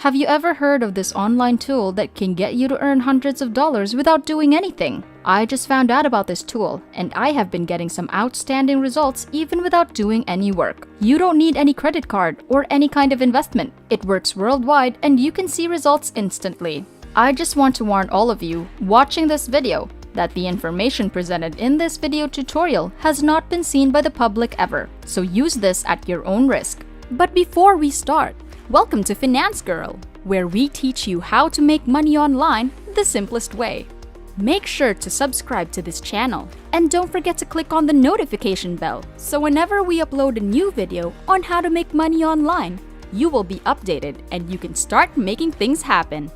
Have you ever heard of this online tool that can get you to earn hundreds of dollars without doing anything? I just found out about this tool, and I have been getting some outstanding results even without doing any work. You don't need any credit card or any kind of investment. It works worldwide and you can see results instantly. I just want to warn all of you watching this video that the information presented in this video tutorial has not been seen by the public ever, so use this at your own risk. But before we start, welcome to Finance Girl, where we teach you how to make money online the simplest way. Make sure to subscribe to this channel and don't forget to click on the notification bell so whenever we upload a new video on how to make money online, you will be updated and you can start making things happen.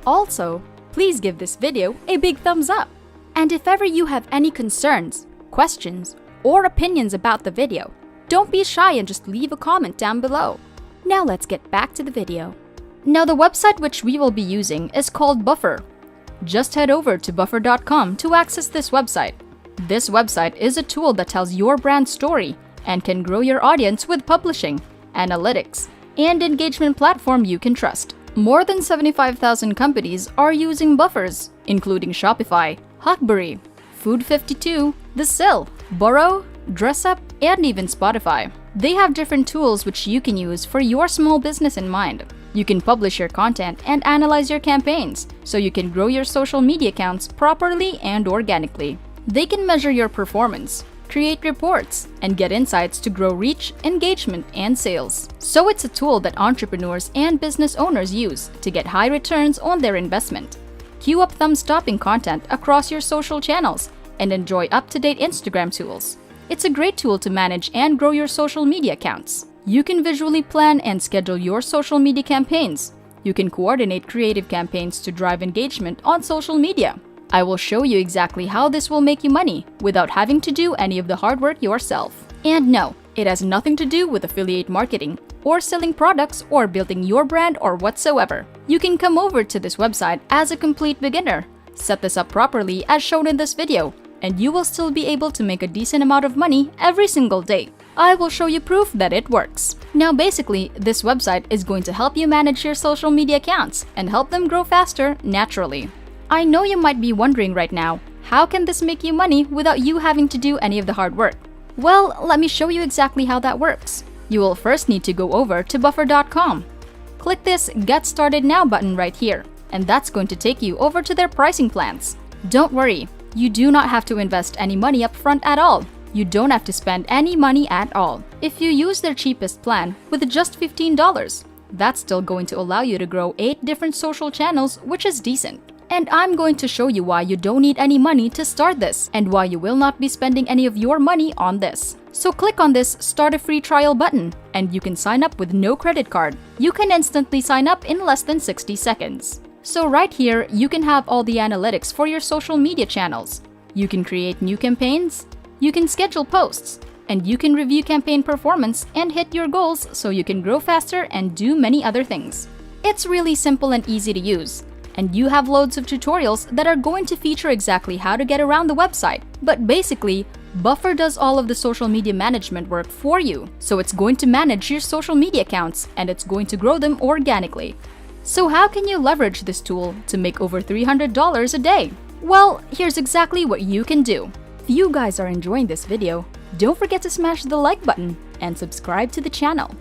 Also, please give this video a big thumbs up. And if ever you have any concerns, questions, or opinions about the video, don't be shy and just leave a comment down below. Now let's get back to the video. Now the website which we will be using is called Buffer. Just head over to buffer.com to access this website. This website is a tool that tells your brand story and can grow your audience with publishing, analytics, and engagement platform you can trust. More than 75,000 companies are using Buffers, including Shopify, Huckberry, Food52, The Sill, Burrow, DressUp, and even Spotify. They have different tools which you can use for your small business in mind. You can publish your content and analyze your campaigns, so you can grow your social media accounts properly and organically. They can measure your performance, create reports, and get insights to grow reach, engagement, and sales. So it's a tool that entrepreneurs and business owners use to get high returns on their investment. Queue up thumb-stopping content across your social channels and enjoy up-to-date Instagram tools. It's a great tool to manage and grow your social media accounts. You can visually plan and schedule your social media campaigns. You can coordinate creative campaigns to drive engagement on social media. I will show you exactly how this will make you money without having to do any of the hard work yourself. And no, it has nothing to do with affiliate marketing or selling products or building your brand or whatsoever. You can come over to this website as a complete beginner, set this up properly as shown in this video, and you will still be able to make a decent amount of money every single day. I will show you proof that it works. Now basically, this website is going to help you manage your social media accounts and help them grow faster naturally. I know you might be wondering right now, how can this make you money without you having to do any of the hard work? Well, let me show you exactly how that works. You will first need to go over to buffer.com. Click this Get Started Now button right here, and that's going to take you over to their pricing plans. Don't worry, you do not have to invest any money up front at all. You don't have to spend any money at all. If you use their cheapest plan with just $15, that's still going to allow you to grow 8 different social channels, which is decent. And I'm going to show you why you don't need any money to start this and why you will not be spending any of your money on this. So click on this Start a Free Trial button and you can sign up with no credit card. You can instantly sign up in less than 60 seconds. So right here, you can have all the analytics for your social media channels. You can create new campaigns, you can schedule posts, and you can review campaign performance and hit your goals so you can grow faster and do many other things. It's really simple and easy to use. And you have loads of tutorials that are going to feature exactly how to get around the website. But basically, Buffer does all of the social media management work for you. So it's going to manage your social media accounts and it's going to grow them organically. So how can you leverage this tool to make over $300 a day? Well, here's exactly what you can do. If you guys are enjoying this video, don't forget to smash the like button and subscribe to the channel.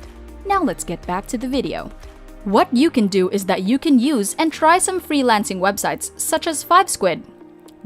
Now let's get back to the video. What you can do is that you can use and try some freelancing websites such as FiveSquid.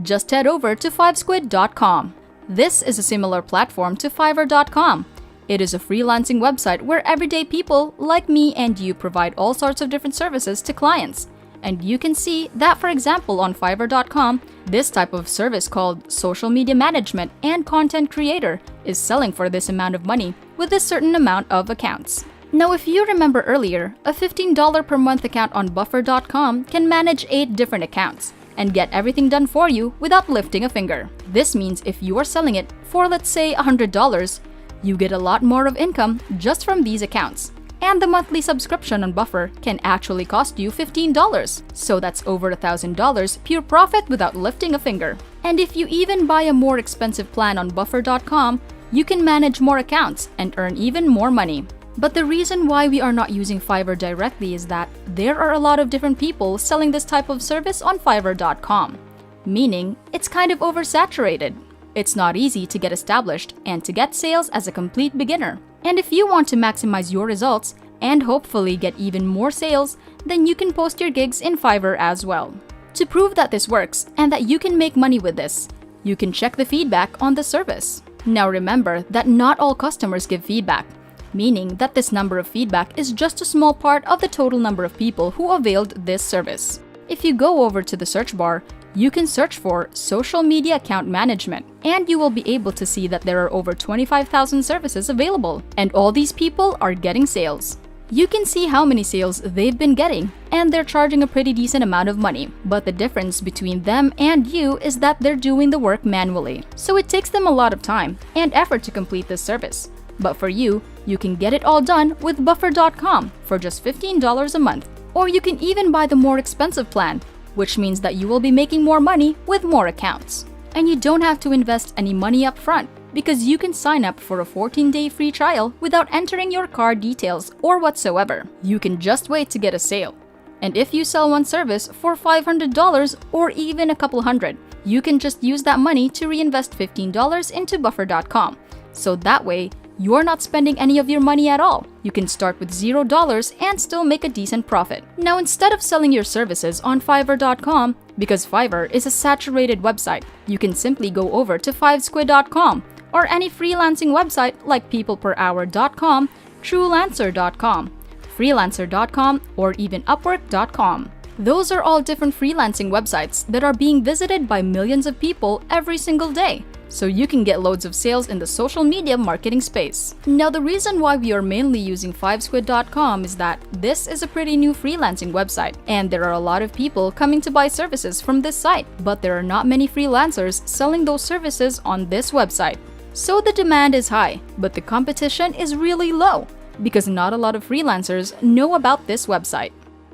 Just head over to fivesquid.com. This is a similar platform to Fiverr.com. It is a freelancing website where everyday people like me and you provide all sorts of different services to clients. And you can see that, for example, on Fiverr.com, this type of service called social media management and content creator is selling for this amount of money with a certain amount of accounts. Now, if you remember earlier, a $15 per month account on Buffer.com can manage 8 different accounts and get everything done for you without lifting a finger. This means if you are selling it for, let's say, $100, you get a lot more of income just from these accounts. And the monthly subscription on Buffer can actually cost you $15. So that's over $1,000 pure profit without lifting a finger. And if you even buy a more expensive plan on Buffer.com, you can manage more accounts and earn even more money. But the reason why we are not using Fiverr directly is that there are a lot of different people selling this type of service on Fiverr.com, meaning it's kind of oversaturated. It's not easy to get established and to get sales as a complete beginner. And if you want to maximize your results and hopefully get even more sales, then you can post your gigs in Fiverr as well. To prove that this works and that you can make money with this, you can check the feedback on the service. Now remember that not all customers give feedback, meaning that this number of feedback is just a small part of the total number of people who availed this service. If you go over to the search bar, you can search for social media account management, and you will be able to see that there are over 25,000 services available, and all these people are getting sales. You can see how many sales they've been getting, and they're charging a pretty decent amount of money. But the difference between them and you is that they're doing the work manually. So it takes them a lot of time and effort to complete this service. But for you, you can get it all done with Buffer.com for just $15 a month. Or you can even buy the more expensive plan, which means that you will be making more money with more accounts. And you don't have to invest any money up front, because you can sign up for a 14-day free trial without entering your card details or whatsoever. You can just wait to get a sale. And if you sell one service for $500 or even a couple hundred, you can just use that money to reinvest $15 into Buffer.com. So that way, you're not spending any of your money at all. You can start with $0 and still make a decent profit. Now, instead of selling your services on Fiverr.com, because Fiverr is a saturated website, you can simply go over to FiveSquid.com or any freelancing website like PeoplePerHour.com, TrueLancer.com, Freelancer.com, or even Upwork.com. Those are all different freelancing websites that are being visited by millions of people every single day. So you can get loads of sales in the social media marketing space. Now, the reason why we are mainly using FiveSquid.com is that this is a pretty new freelancing website, and there are a lot of people coming to buy services from this site, but there are not many freelancers selling those services on this website. So the demand is high, but the competition is really low, because not a lot of freelancers know about this website.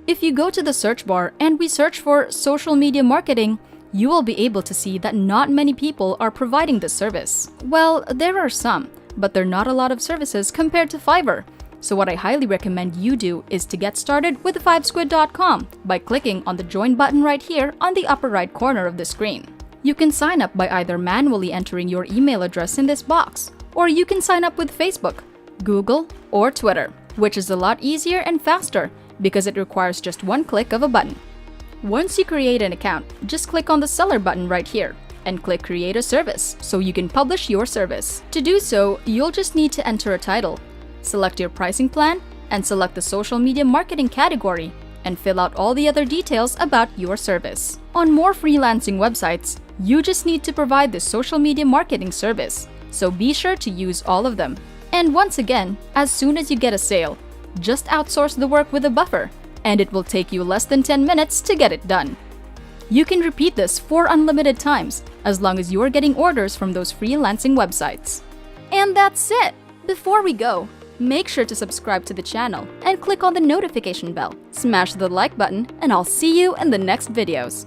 If you go to the search bar and we search for social media marketing, you will be able to see that not many people are providing this service. Well, there are some, but there are not a lot of services compared to Fiverr. So what I highly recommend you do is to get started with FiveSquid.com by clicking on the join button right here on the upper right corner of the screen. You can sign up by either manually entering your email address in this box, or you can sign up with Facebook, Google, or Twitter, which is a lot easier and faster because it requires just one click of a button. Once you create an account, just click on the seller button right here and click create a service so you can publish your service. To do so, you'll just need to enter a title, select your pricing plan, and select the social media marketing category, and fill out all the other details about your service. On more freelancing websites, you just need to provide the social media marketing service, so be sure to use all of them. And once again, as soon as you get a sale, just outsource the work with a buffer, and it will take you less than 10 minutes to get it done. You can repeat this for unlimited times, as long as you're getting orders from those freelancing websites. And that's it! Before we go, make sure to subscribe to the channel and click on the notification bell. Smash the like button, and I'll see you in the next videos.